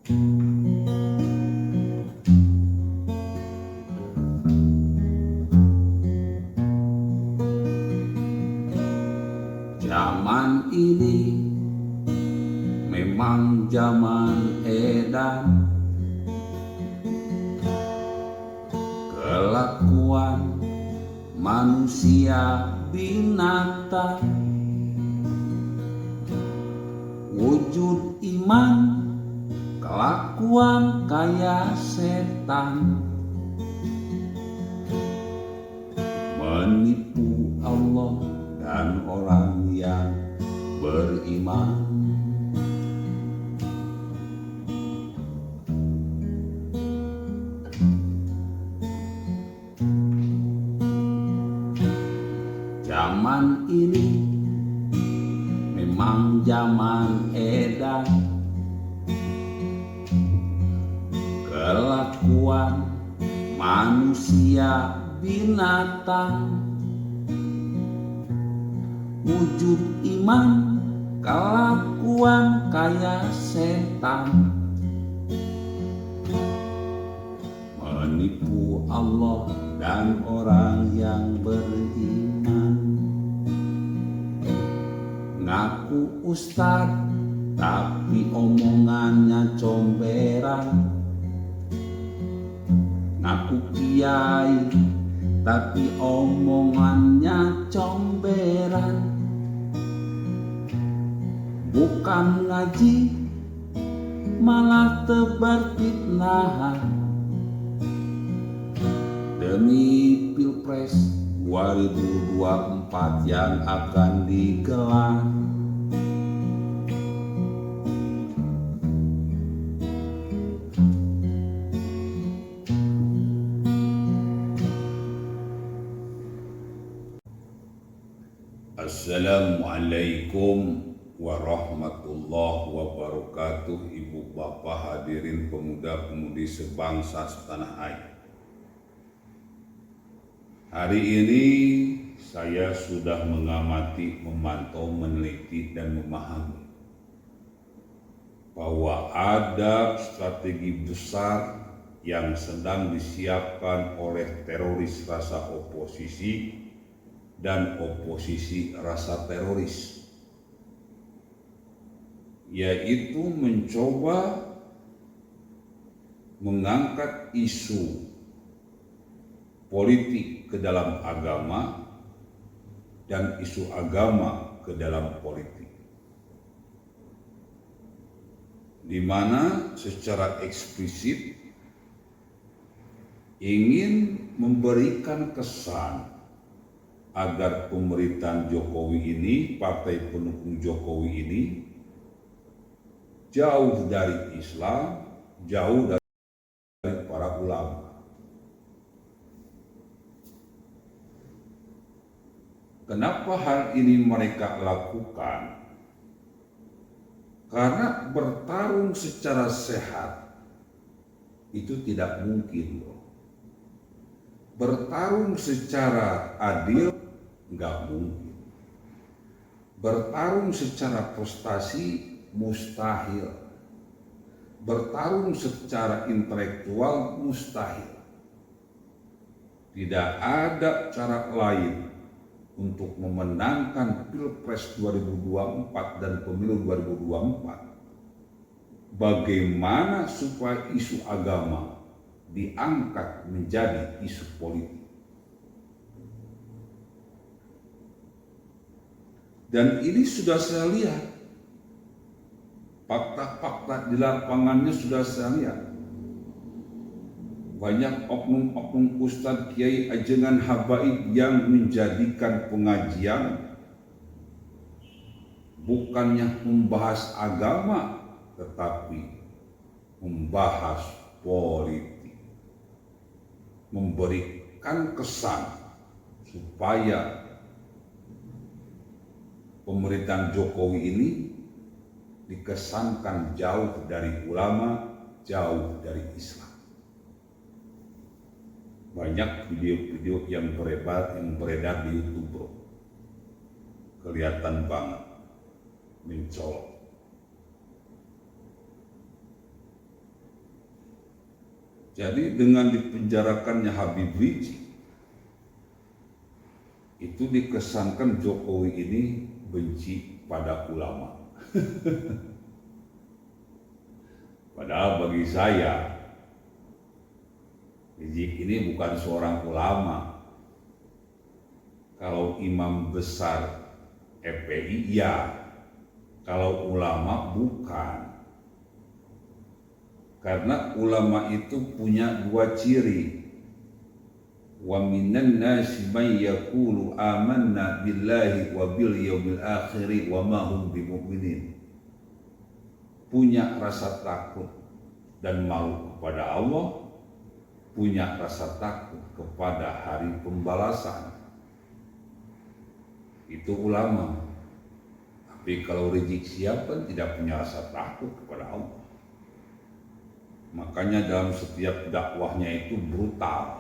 Zaman ini memang zaman edan, kelakuan manusia binatang, wujud iman kelakuan kayak setan, menipu Allah dan orang yang beriman. Zaman ini memang zaman edan, kelakuan manusia binatang, wujud iman kelakuan kayak setan, menipu Allah dan orang yang beriman. Ngaku ustad tapi omongannya comberan, ngaku kiai tapi omongannya comberan, bukan ngaji malah tebar fitnahan. Demi Pilpres 2024 yang akan digelar, Assalamualaikum warahmatullahi wabarakatuh. Ibu bapak hadirin pemuda-pemudi sebangsa setanah air. Hari ini saya sudah mengamati, memantau, meneliti dan memahami bahwa ada strategi besar yang sedang disiapkan oleh teroris rasa oposisi dan oposisi rasa teroris, yaitu mencoba mengangkat isu politik ke dalam agama dan isu agama ke dalam politik, di mana secara eksplisit ingin memberikan kesan agar pemerintahan Jokowi ini, partai pendukung Jokowi ini jauh dari Islam, jauh dari para ulama. Kenapa hal ini mereka lakukan? Karena bertarung secara sehat itu tidak mungkin loh. Bertarung secara adil nggak mungkin. Bertarung secara prestasi mustahil. Bertarung secara intelektual mustahil. Tidak ada cara lain untuk memenangkan Pilpres 2024 dan Pemilu 2024. Bagaimana supaya isu agama diangkat menjadi isu politik. Dan ini sudah saya lihat, fakta-fakta di lapangannya sudah saya lihat. Banyak oknum-oknum ustadz, kiai, ajengan, habaib yang menjadikan pengajian bukannya membahas agama, tetapi membahas politik, memberikan kesan supaya pemerintahan Jokowi ini dikesankan jauh dari ulama, jauh dari Islam. Banyak video-video yang beredar di YouTube, bro. Kelihatan banget mencolok. Jadi dengan dipenjarakannya Habib Rizik, itu dikesankan Jokowi ini benci pada ulama. Padahal bagi saya, Rizik ini bukan seorang ulama. Kalau imam besar FPI ya, kalau ulama bukan. Karena ulama itu punya dua ciri. Wa minan nasi may yaqulu amanna billahi wa bil yaumil akhir wa ma hum bimu'minin. Punya rasa takut dan malu kepada Allah, punya rasa takut kepada hari pembalasan. Itu ulama. Tapi kalau Rizik Syihab kan tidak punya rasa takut kepada Allah. Makanya dalam setiap dakwahnya itu brutal,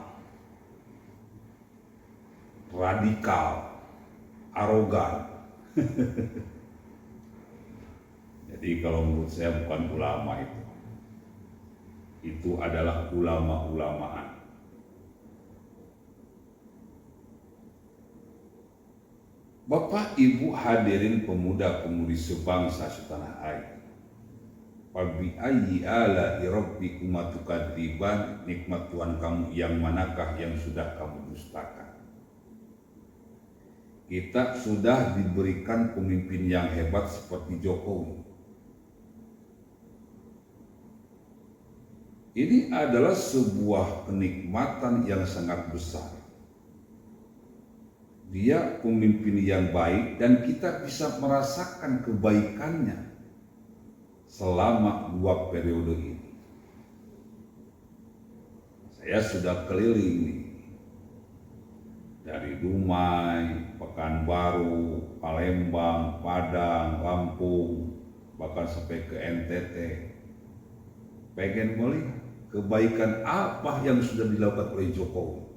radikal, arogan. Jadi kalau menurut saya bukan ulama itu. Itu adalah ulama-ulamaan. Bapak, Ibu, hadirin pemuda-pemudi sebangsa setanah air. Fabi ayyi ala'i rabbikuma tukadziban, nikmat Tuhan kamu yang manakah yang sudah kamu dustakan? Kita sudah diberikan pemimpin yang hebat seperti Jokowi. Ini adalah sebuah kenikmatan yang sangat besar. Dia pemimpin yang baik dan kita bisa merasakan kebaikannya selama 2 periode ini. Saya sudah keliling nih, dari Dumai, Pekanbaru, Palembang, Padang, Lampung, bahkan sampai ke NTT. Pengen melihat kebaikan apa yang sudah dilakukan oleh Jokowi.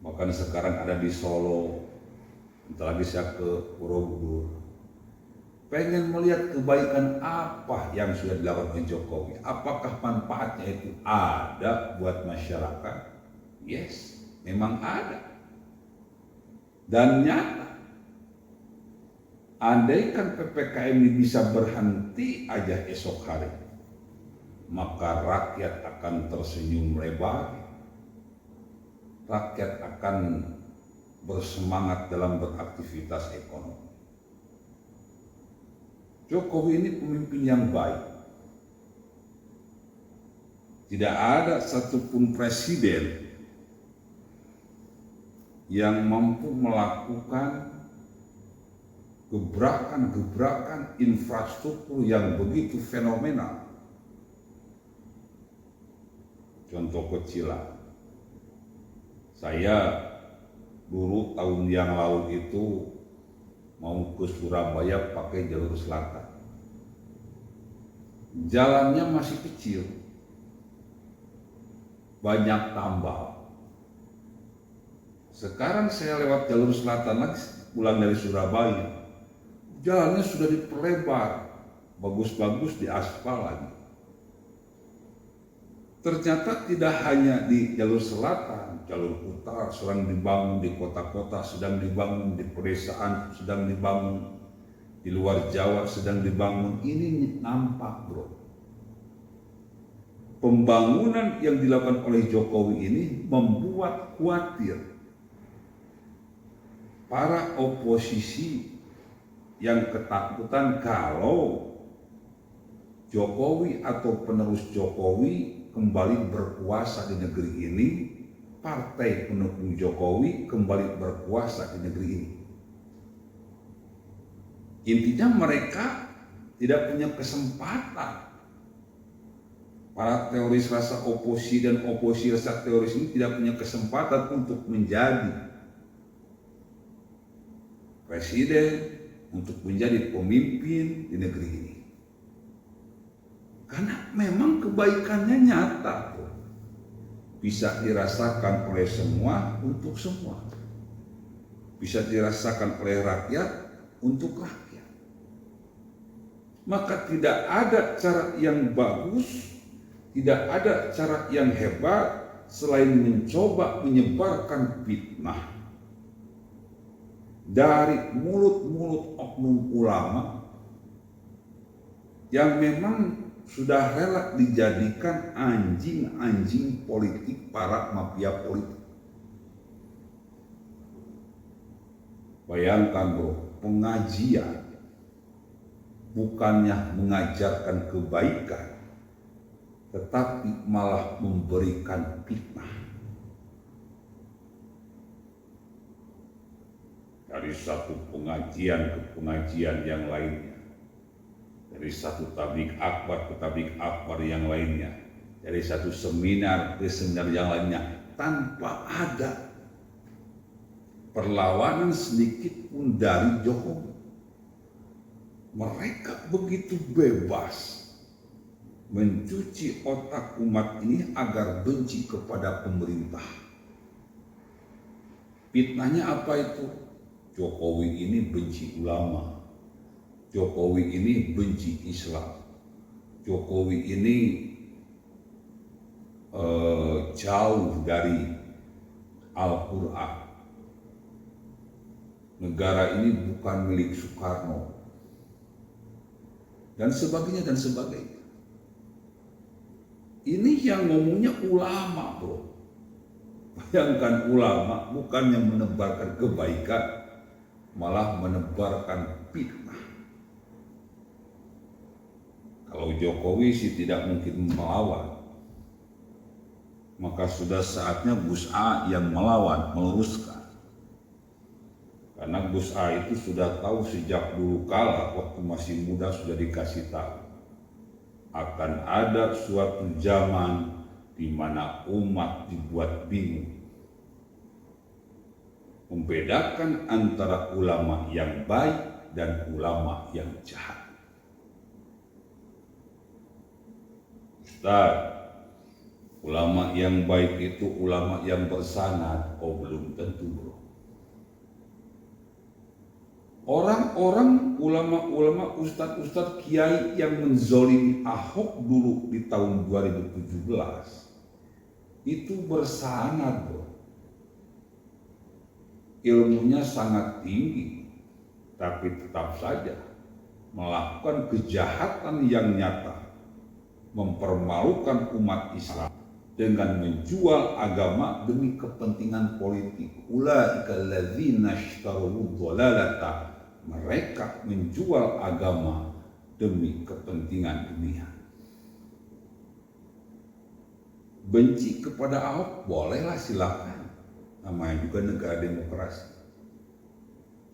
Bahkan sekarang ada di Solo, entar lagi saya ke Borobudur. Pengen melihat kebaikan apa yang sudah dilakukan oleh Jokowi. Apakah manfaatnya itu ada buat masyarakat? Yes, memang ada. Dan nyata. Andaikan PPKM ini bisa berhenti aja esok hari, maka rakyat akan tersenyum lebar. Rakyat akan bersemangat dalam beraktivitas ekonomi. Jokowi ini pemimpin yang baik. Tidak ada satupun presiden yang mampu melakukan gebrakan-gebrakan infrastruktur yang begitu fenomenal. Contoh kecilan, saya dulu tahun yang lalu itu mau ke Surabaya pakai jalur selatan. Jalannya masih kecil, banyak tambal. Sekarang saya lewat jalur selatan lagi, pulang dari Surabaya. Jalannya sudah diperlebar, bagus-bagus di aspal lagi. Ternyata tidak hanya di jalur selatan, jalur utara sedang dibangun di kota-kota, sedang dibangun di pedesaan, sedang dibangun di luar Jawa, sedang dibangun. Ini nampak, bro. Pembangunan yang dilakukan oleh Jokowi ini membuat khawatir para oposisi yang ketakutan kalau Jokowi atau penerus Jokowi kembali berkuasa di negeri ini, partai pendukung Jokowi kembali berkuasa di negeri ini. Intinya mereka tidak punya kesempatan. Para teoris rasa oposisi dan oposisi rasa teoris ini tidak punya kesempatan untuk menjadi presiden, untuk menjadi pemimpin di negeri ini. Karena memang kebaikannya nyata, bisa dirasakan oleh semua untuk semua, bisa dirasakan oleh rakyat untuk rakyat. Maka tidak ada cara yang bagus, Tidak ada cara yang hebat selain mencoba menyebarkan fitnah dari mulut-mulut oknum ulama yang memang sudah rela dijadikan anjing-anjing politik para mafia politik. Bayangkan bro, pengajian bukannya mengajarkan kebaikan, tetapi malah memberikan fitnah. Dari satu pengajian ke pengajian yang lainnya, dari satu tabligh akbar ke tabligh akbar yang lainnya, dari satu seminar ke seminar yang lainnya, tanpa ada perlawanan sedikit pun dari Jokowi. Mereka begitu bebas mencuci otak umat ini agar benci kepada pemerintah. Fitnahnya apa itu? Jokowi ini benci ulama, Jokowi ini benci Islam, Jokowi ini jauh dari Al-Quran, negara ini bukan milik Soekarno, dan sebagainya dan sebagainya. Ini yang ngomongnya ulama bro. Bayangkan ulama bukannya menebarkan kebaikan, malah menebarkan fitnah. Kalau Jokowi sih tidak mungkin melawan, maka sudah saatnya Gus A yang melawan, meluruskan. Karena Gus A itu sudah tahu sejak dulu kala waktu masih muda sudah dikasih tahu akan ada suatu zaman di mana umat dibuat bingung membedakan antara ulama yang baik dan ulama yang jahat. Ustaz, ulama yang baik itu ulama yang bersanad? Oh belum tentu bro. Orang-orang ulama-ulama, ustadz-ustadz, kiai yang menzolimi Ahok dulu di tahun 2017 itu bersanad bro. Ilmunya sangat tinggi, tapi tetap saja melakukan kejahatan yang nyata, mempermalukan umat Islam dengan menjual agama demi kepentingan politik. Ulaika alladzina ishtarawud dhalalata, mereka menjual agama demi kepentingan dunia. Benci kepada Ahok bolehlah, silakan, namanya juga negara demokrasi.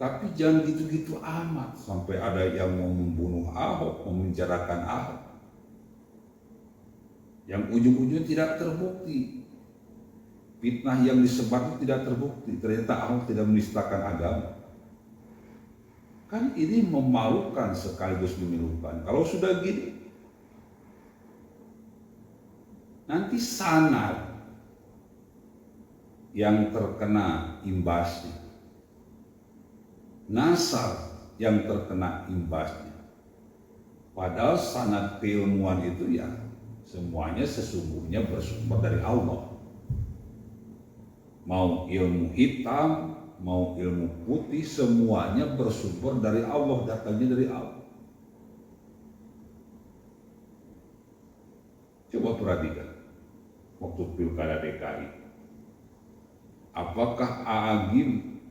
Tapi jangan gitu-gitu amat sampai ada yang mau membunuh Ahok, memenjarakan Ahok, yang ujung-ujungnya tidak terbukti. Fitnah yang disebar itu tidak terbukti, ternyata Ahok tidak menistakan agama. Kan ini memalukan sekaligus memilukan. Kalau sudah gini, nanti sanad yang terkena imbasnya, nasab yang terkena imbasnya. Padahal sanad keilmuan itu ya semuanya sesungguhnya bersumber dari Allah. Mau ilmu hitam, mau ilmu putih, semuanya bersumber dari Allah, datangnya dari Allah. Coba perhatikan waktu pilkada DKI, apakah Agim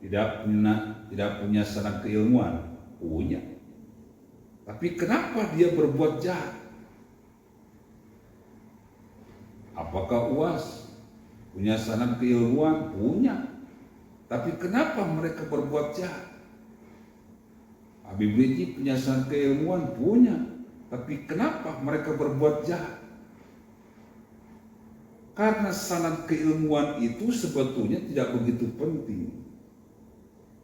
tidak punya sanad keilmuan? Punya. Tapi kenapa dia berbuat jahat? Apakah UAS punya sanad keilmuan? Punya. Tapi kenapa mereka berbuat jahat? Habib Rizik punya sanad keilmuan? Punya. Tapi kenapa mereka berbuat jahat? Karena sanad keilmuan itu sebetulnya tidak begitu penting.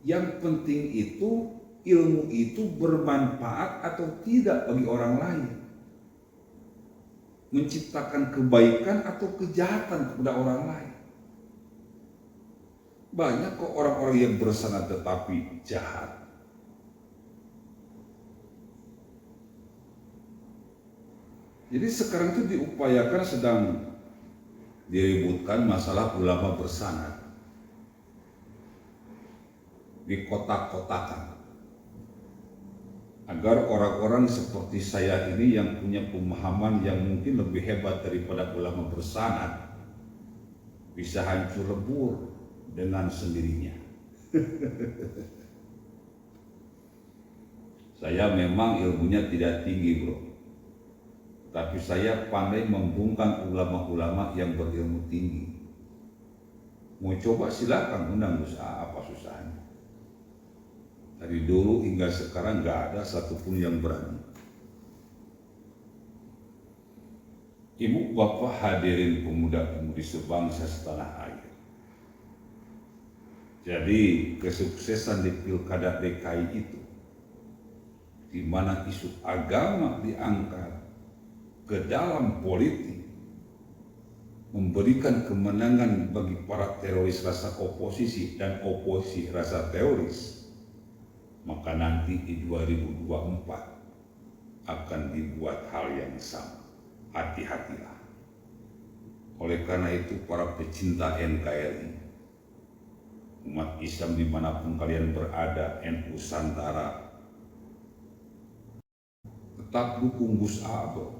Yang penting itu ilmu itu bermanfaat atau tidak bagi orang lain, menciptakan kebaikan atau kejahatan kepada orang lain. Banyak kok orang-orang yang bersanad tetapi jahat. Jadi sekarang itu diupayakan, sedang diributkan masalah ulama bersanad, di kotak-kotakan, agar orang-orang seperti saya ini yang punya pemahaman yang mungkin lebih hebat daripada ulama bersanad bisa hancur lebur dengan sendirinya. Saya memang ilmunya tidak tinggi bro, tapi saya pandai membungkam ulama-ulama yang berilmu tinggi. Mau coba silakan, undang usaha, apa susahnya. Dari dulu hingga sekarang gak ada satupun yang berani. Ibu bapak hadirin pemuda-pemudi sebangsa setanah air. Jadi kesuksesan di Pilkada DKI itu, di mana isu agama diangkat ke dalam politik, memberikan kemenangan bagi para teroris rasa oposisi dan oposisi rasa teroris, maka nanti di 2024 akan dibuat hal yang sama. Hati-hatilah. Oleh karena itu para pecinta NKRI, umat Islam dimanapun kalian berada, NU Nusantara, tetap dukung Gus A bro.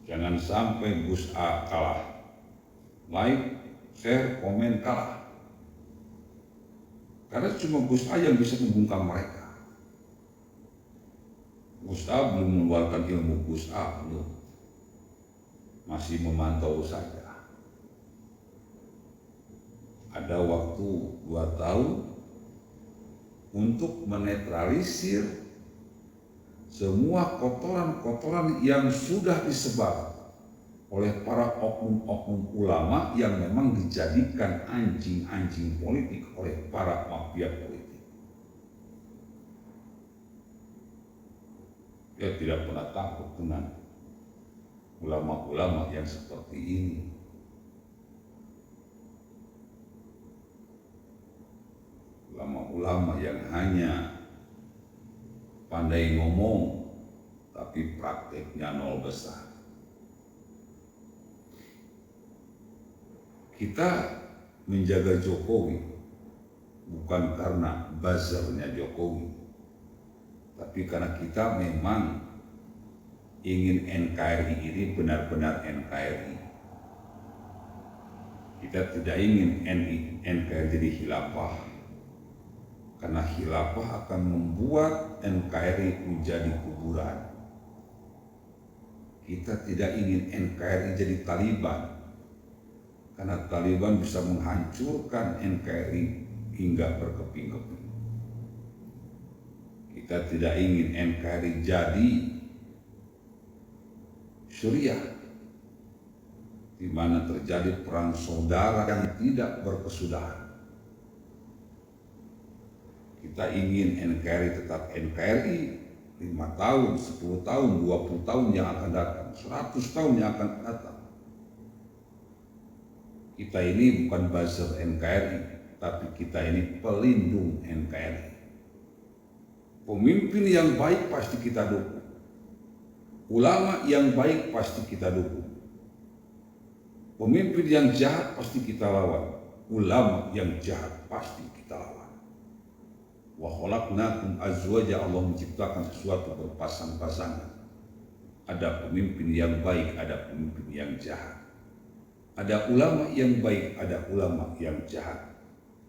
Jangan sampai Gus A kalah. Like, share, komen kalah. Karena cuma Gus A yang bisa membungkam mereka. Gus A belum mengeluarkan ilmu, Gus A belum. Masih memantau saja. Ada waktu 2 tahun untuk menetralisir semua kotoran-kotoran yang sudah disebar oleh para oknum-oknum ulama yang memang dijadikan anjing-anjing politik oleh para mafia politik. Dia tidak pernah takut dengan ulama-ulama yang seperti ini. Ulama-ulama yang hanya pandai ngomong tapi prakteknya nol besar. Kita menjaga Jokowi bukan karena buzzernya Jokowi, tapi karena kita memang ingin NKRI ini benar-benar NKRI. Kita tidak ingin NKRI jadi khilafah, karena khilafah akan membuat NKRI menjadi kuburan. Kita tidak ingin NKRI jadi Taliban, karena Taliban bisa menghancurkan NKRI hingga berkeping-keping. Kita tidak ingin NKRI jadi Suriah, di mana terjadi perang saudara yang tidak berkesudahan. Kita ingin NKRI tetap NKRI 5 tahun, 10 tahun, 20 tahun yang akan datang, 100 tahun yang akan datang. Kita ini bukan buzzer NKRI, tapi kita ini pelindung NKRI. Pemimpin yang baik pasti kita dukung. Ulama yang baik pasti kita dukung. Pemimpin yang jahat pasti kita lawan. Ulama yang jahat pasti kita lawan. Wa khalaqnakum azwaja, Allah menciptakan sesuatu berpasang-pasangan. Ada pemimpin yang baik, ada pemimpin yang jahat. Ada ulama yang baik, ada ulama yang jahat.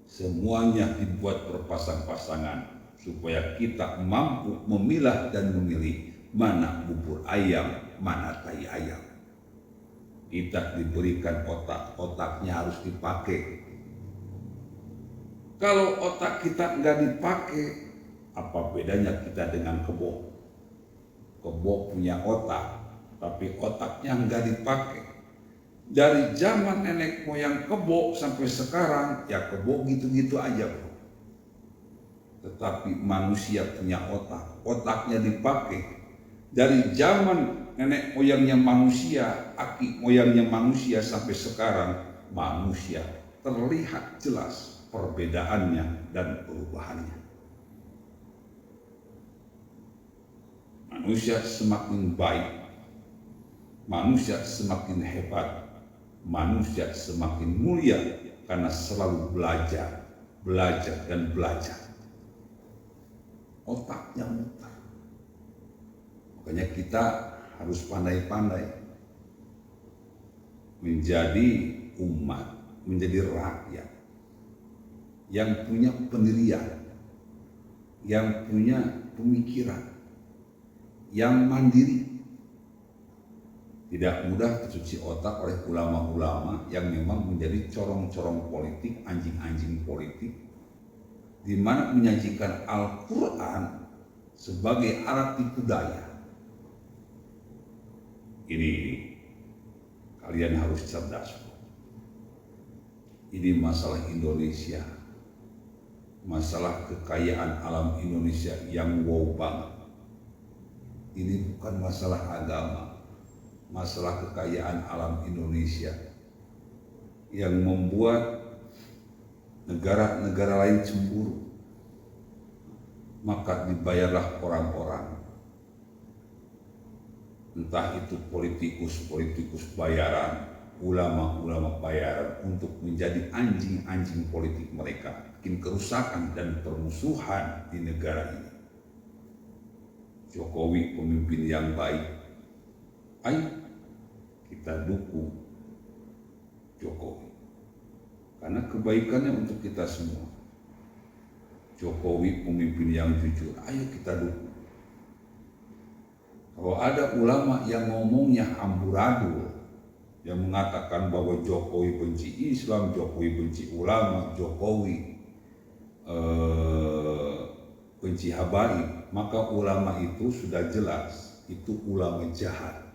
Semuanya dibuat berpasang-pasangan supaya kita mampu memilah dan memilih mana bubur ayam, mana tai ayam. Kita diberikan otak, otaknya harus dipakai. Kalau otak kita nggak dipakai, apa bedanya kita dengan kebo? Kebo punya otak, tapi otaknya nggak dipakai. Dari zaman nenek moyang kebo sampai sekarang, ya kebo gitu-gitu aja bro. Tetapi manusia punya otak, otaknya dipakai. Dari zaman nenek moyangnya manusia, aki moyangnya manusia sampai sekarang, manusia terlihat jelas perbedaannya dan perubahannya. Manusia semakin baik, Manusia semakin hebat, manusia semakin mulia karena selalu belajar, belajar, dan belajar. Otaknya mutar. Makanya kita harus pandai-pandai menjadi umat, menjadi rakyat yang punya pendirian, yang punya pemikiran, yang mandiri. Tidak mudah tercuci otak oleh ulama-ulama yang memang menjadi corong-corong politik, anjing-anjing politik, di mana menyajikan Al-Quran sebagai alat tipu daya. Ini kalian harus cerdas. Ini masalah Indonesia, masalah kekayaan alam Indonesia yang wow banget. Ini bukan masalah agama, masalah kekayaan alam Indonesia yang membuat negara-negara lain cemburu. Maka dibayarlah orang-orang, entah itu politikus-politikus bayaran, ulama-ulama bayaran, untuk menjadi anjing-anjing politik mereka, bikin kerusakan dan permusuhan di negara ini. Jokowi pemimpin yang baik, ayo kita dukung Jokowi karena kebaikannya untuk kita semua. Jokowi pemimpin yang jujur, ayo kita dukung. Kalau ada ulama yang ngomongnya amburadul, yang mengatakan bahwa Jokowi benci Islam, Jokowi benci ulama, Jokowi benci habaib, maka ulama itu sudah jelas itu ulama jahat,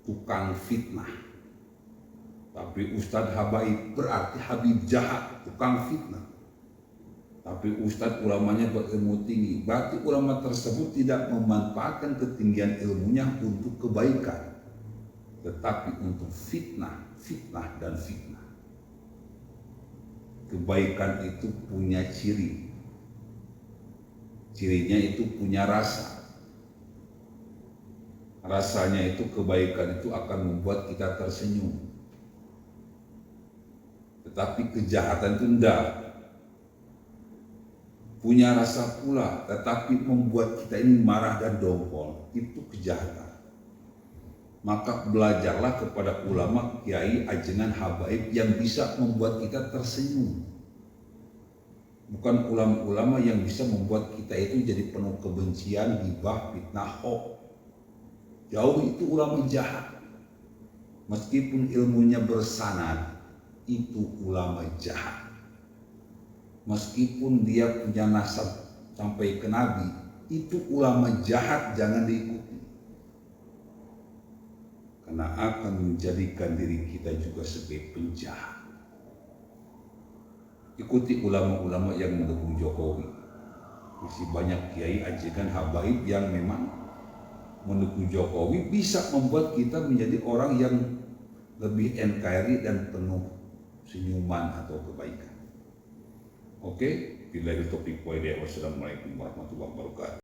tukang fitnah. Tapi Ustadz habaib berarti Habib jahat, tukang fitnah. Tapi Ustadz ulamanya berilmu tinggi, berarti ulama tersebut tidak memanfaatkan ketinggian ilmunya untuk kebaikan, tetapi untuk fitnah, dan fitnah. Kebaikan itu punya ciri, cirinya itu punya rasa. Rasanya itu kebaikan itu akan membuat kita tersenyum. Tetapi kejahatan itu enggak. Punya rasa pula, tetapi membuat kita ini marah dan dongkol. Itu kejahatan. Maka belajarlah kepada ulama, kiai, ajengan, habaib yang bisa membuat kita tersenyum. Bukan ulama-ulama yang bisa membuat kita itu jadi penuh kebencian, ghibah, fitnah, hoax. Jauh itu ulama jahat. Meskipun ilmunya bersanad, itu ulama jahat. Meskipun dia punya nasab sampai ke Nabi, itu ulama jahat, jangan diikuti. Karena akan menjadikan diri kita juga sebagai penjahat. Ikuti ulama-ulama yang mendukung Jokowi. Masih banyak kiai, ajengan, habaib yang memang mendukung Jokowi, bisa membuat kita menjadi orang yang lebih NKRI dan penuh senyuman atau kebaikan. Oke, bila itu topik poin. Wassalamualaikum warahmatullahi wabarakatuh.